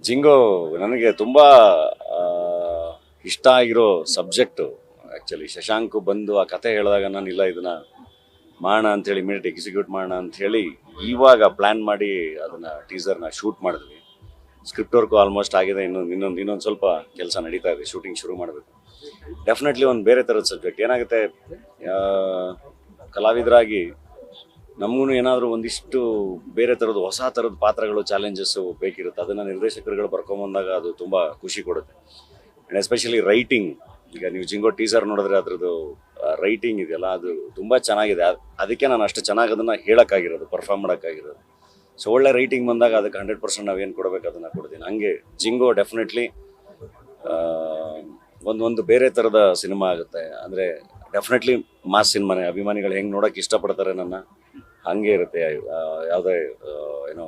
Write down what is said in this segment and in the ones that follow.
ಜಿಂಗೋ ನನಗೆ ತುಂಬ ಇಷ್ಟ ಆಗಿರೋ ಸಬ್ಜೆಕ್ಟು. ಆ್ಯಕ್ಚುಲಿ ಶಶಾಂಕ್ ಬಂದು ಆ ಕತೆ ಹೇಳಿದಾಗ ನಾನು ಇಲ್ಲ ಇದನ್ನು ಮಾಡೋಣ ಅಂಥೇಳಿ ಇಮಿಡಿಯೇಟ್ ಎಕ್ಸಿಕ್ಯೂಟ್ ಮಾಡೋಣ ಅಂಥೇಳಿ ಇವಾಗ ಪ್ಲ್ಯಾನ್ ಮಾಡಿ ಅದನ್ನು ಟೀಸರ್ನ ಶೂಟ್ ಮಾಡಿದ್ವಿ. ಸ್ಕ್ರಿಪ್ಟ್ ವರ್ಕು ಆಲ್ಮೋಸ್ಟ್ ಆಗಿದೆ, ಇನ್ನೊಂದು ಸ್ವಲ್ಪ ಕೆಲಸ ನಡೀತಾ ಇದೆ, ಶೂಟಿಂಗ್ ಶುರು ಮಾಡಬೇಕು. ಡೆಫಿನೆಟ್ಲಿ ಒಂದು ಬೇರೆ ಥರದ ಸಬ್ಜೆಕ್ಟ್. ಏನಾಗುತ್ತೆ, ಕಲಾವಿದರಾಗಿ ನಮಗೂ ಏನಾದರೂ ಒಂದಿಷ್ಟು ಬೇರೆ ಥರದ್ದು ಹೊಸ ಥರದ ಪಾತ್ರಗಳು, ಚಾಲೆಂಜಸ್ಸು ಬೇಕಿರುತ್ತೆ. ಅದನ್ನು ನಿರ್ದೇಶಕರುಗಳು ಬರ್ಕೊಂಬಂದಾಗ ಅದು ತುಂಬ ಖುಷಿ ಕೊಡುತ್ತೆ. And especially writing. ಈಗ ನೀವು ಜಿಂಗೋ ಟೀಸರ್ ನೋಡಿದ್ರೆ ಅದರದ್ದು ರೈಟಿಂಗ್ ಇದೆಯಲ್ಲ, ಅದು ತುಂಬ ಚೆನ್ನಾಗಿದೆ. ಅದಕ್ಕೆ ನಾನು ಅಷ್ಟು ಚೆನ್ನಾಗಿ ಅದನ್ನು ಹೇಳೋಕ್ಕಾಗಿರೋದು, ಪರ್ಫಾರ್ಮ್ ಮಾಡೋಕ್ಕಾಗಿರೋದು. ಸೊ ಒಳ್ಳೆ ರೈಟಿಂಗ್ ಬಂದಾಗ ಅದಕ್ಕೆ 100% ನಾವೇನು ಕೊಡಬೇಕು ಅದನ್ನು ಕೊಡ್ತೀನಿ. ಹಂಗೆ ಜಿಂಗೋ ಡೆಫಿನೆಟ್ಲಿ ಒಂದು ಬೇರೆ ಥರದ ಸಿನಿಮಾ ಆಗುತ್ತೆ. ಅಂದರೆ ಡೆಫಿನೆಟ್ಲಿ ಮಾಸ್ ಸಿನಿಮಾನೇ. ಅಭಿಮಾನಿಗಳು ಹೆಂಗೆ ನೋಡೋಕ್ಕೆ ಇಷ್ಟಪಡ್ತಾರೆ ನನ್ನ, ಹಾಗೆ ಇರುತ್ತೆ. ಯಾವುದೇ ಏನೋ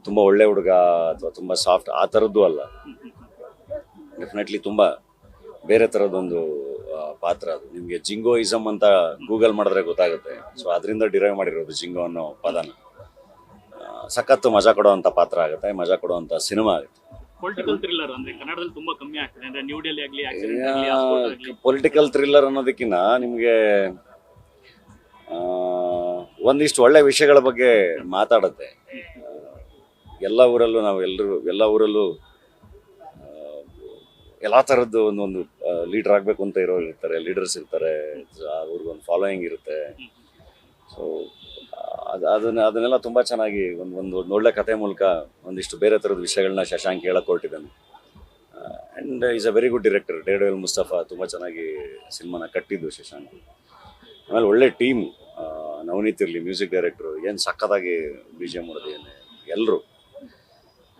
ತುಂಬ ಒಳ್ಳೆ ಹುಡುಗ ಅಥವಾ ತುಂಬ ಸಾಫ್ಟ್ ಆ ಥರದ್ದು ಅಲ್ಲ. ಡೆಫಿನೆಟ್ಲಿ ತುಂಬ ಬೇರೆ ಥರದ್ದೊಂದು ಪಾತ್ರ ಅದು. ನಿಮಗೆ ಜಿಂಗೋಯಿಸಮ್ ಅಂತ ಗೂಗಲ್ ಮಾಡಿದ್ರೆ ಗೊತ್ತಾಗುತ್ತೆ. ಸೊ ಅದರಿಂದ ಡಿರೈವ್ ಮಾಡಿರೋದು ಜಿಂಗೋ ಅನ್ನೋ ಪದನ. ಸಖತ್ತು ಮಜಾ ಕೊಡುವಂಥ ಪಾತ್ರ ಆಗುತ್ತೆ, ಮಜಾ ಕೊಡುವಂಥ ಸಿನಿಮಾ ಆಗುತ್ತೆ. ಪೊಲಿಟಿಕಲ್ ಥ್ರಿಲ್ಲರ್ ಅಂದ್ರೆ ಕನ್ನಡದಲ್ಲಿ ತುಂಬಾ ಕಮ್ಮಿ ಆಗ್ತದೆ. ಅಂದ್ರೆ ನ್ಯೂ ಡೆಲ್ಲಿ ಆಗಲಿ, ಆಕ್ಸಿಡೆಂಟ್ ಆಗಲಿ, ಆಸ್ಪೋರ್ಟ್ ಆಗಲಿ. ಪೊಲಿಟಿಕಲ್ ಥ್ರಿಲ್ಲರ್ ಅನ್ನೋದಕ್ಕಿಂತ ನಿಮಗೆ ಒಂದಿಷ್ಟು ಒಳ್ಳೆ ವಿಷಯಗಳ ಬಗ್ಗೆ ಮಾತಾಡುತ್ತೆ. ಎಲ್ಲ ಊರಲ್ಲೂ ಎಲ್ಲ ಊರಲ್ಲೂ ಎಲ್ಲ ಥರದ್ದು ಒಂದೊಂದು ಲೀಡರ್ ಆಗಬೇಕು ಅಂತ ಇರ್ತಾರೆ, ಲೀಡರ್ಸ್ ಇರ್ತಾರೆ, ಅವ್ರಿಗೊಂದು ಫಾಲೋಯಿಂಗ್ ಇರುತ್ತೆ. ಸೊ ಅದನ್ನೆಲ್ಲ ತುಂಬ ಚೆನ್ನಾಗಿ ಒಂದು ಒಳ್ಳೆ ಕಥೆ ಮೂಲಕ ಒಂದಿಷ್ಟು ಬೇರೆ ಥರದ ವಿಷಯಗಳನ್ನ ಶಶಾಂಕ್ ಹೇಳಕ್ಕೆ ಹೊರಟಿದ್ದಾನೆ. And is a very good director. Daredevil Mustafa ತುಂಬ ಚೆನ್ನಾಗಿ ಸಿನಿಮಾನ ಕಟ್ಟಿದ್ದು ಶಶಾಂಕ್. ಆಮೇಲೆ ಒಳ್ಳೆ ಟೀಮ್, ನವನೀತ್ ಇರಲಿ ಮ್ಯೂಸಿಕ್ ಡೈರೆಕ್ಟ್ರು, ಏನು ಸಖತ್ತಾಗಿ BGM ಹೊಡೆದೇನೆ ಎಲ್ಲರೂ.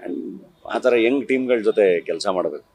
ಆ್ಯಂಡ್ ಆ ಥರ ಯಂಗ್ ಟೀಮ್ಗಳ ಜೊತೆ ಕೆಲಸ ಮಾಡಬೇಕು.